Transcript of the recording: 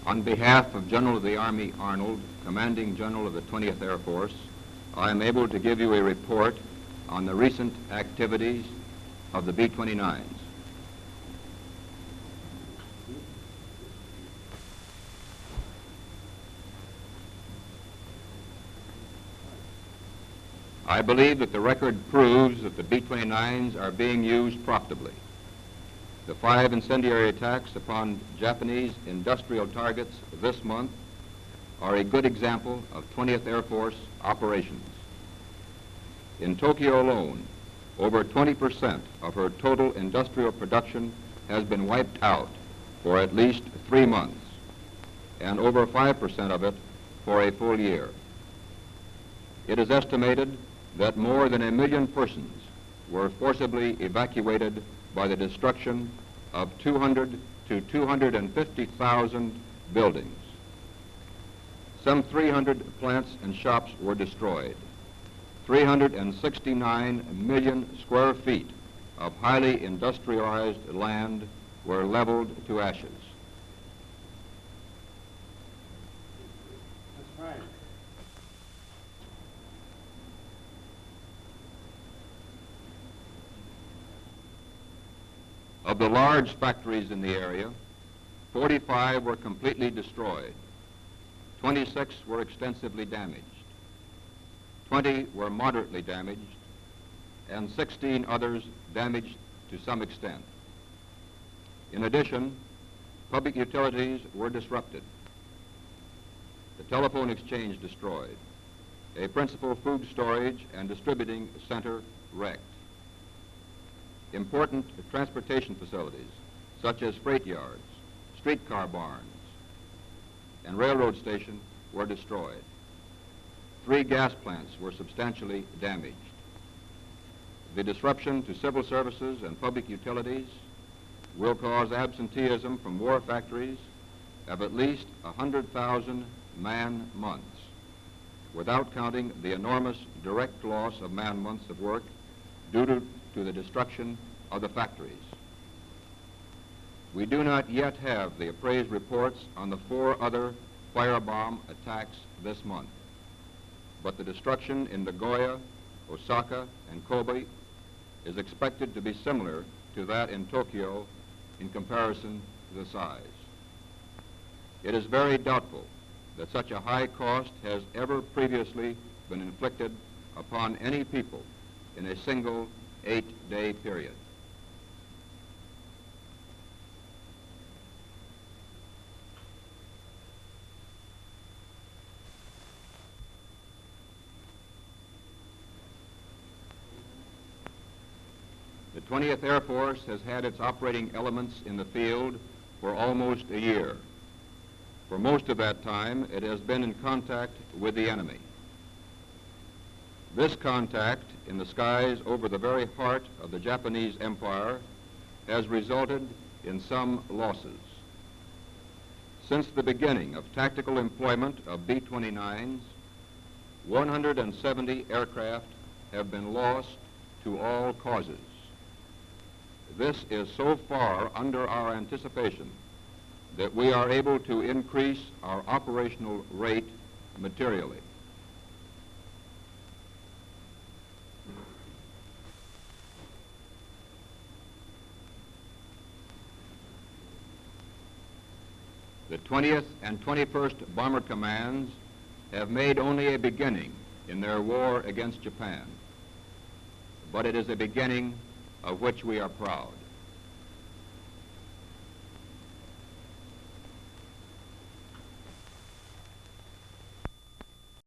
On behalf of General of the Army Arnold, Commanding General of the 20th Air Force, I am able to give you a report on the recent activities of the B-29s. I believe that the record proves that the B-29s are being used profitably. The 5 incendiary attacks upon Japanese industrial targets this month are a good example of 20th Air Force operations. In Tokyo alone, over 20% of her total industrial production has been wiped out for at least 3 months, and over 5% of it for a full year. It is estimated that more than 1 million persons were forcibly evacuated by the destruction of 200 to 250,000 buildings. Some 300 plants and shops were destroyed. 369 million square feet of highly industrialized land were leveled to ashes. That's right. Of the large factories in the area, 45 were completely destroyed. 26 were extensively damaged. 20 were moderately damaged, and 16 others damaged to some extent. In addition, public utilities were disrupted. The telephone exchange destroyed. A principal food storage and distributing center wrecked. Important transportation facilities, such as freight yards, streetcar barns, and railroad station were destroyed. 3 gas plants were substantially damaged. The disruption to civil services and public utilities will cause absenteeism from war factories of at least 100,000 man-months, without counting the enormous direct loss of man-months of work due to the destruction of the factories. We do not yet have the appraised reports on the 4 other firebomb attacks this month, but the destruction in Nagoya, Osaka, and Kobe is expected to be similar to that in Tokyo in comparison to the size. It is very doubtful that such a high cost has ever previously been inflicted upon any people in a single 8-day period. The 20th Air Force has had its operating elements in the field for almost a year. For most of that time, it has been in contact with the enemy. This contact in the skies over the very heart of the Japanese Empire has resulted in some losses. Since the beginning of tactical employment of B-29s, 170 aircraft have been lost to all causes. This is so far under our anticipation that we are able to increase our operational rate materially. The 20th and 21st Bomber Commands have made only a beginning in their war against Japan, but it is a beginning of which we are proud.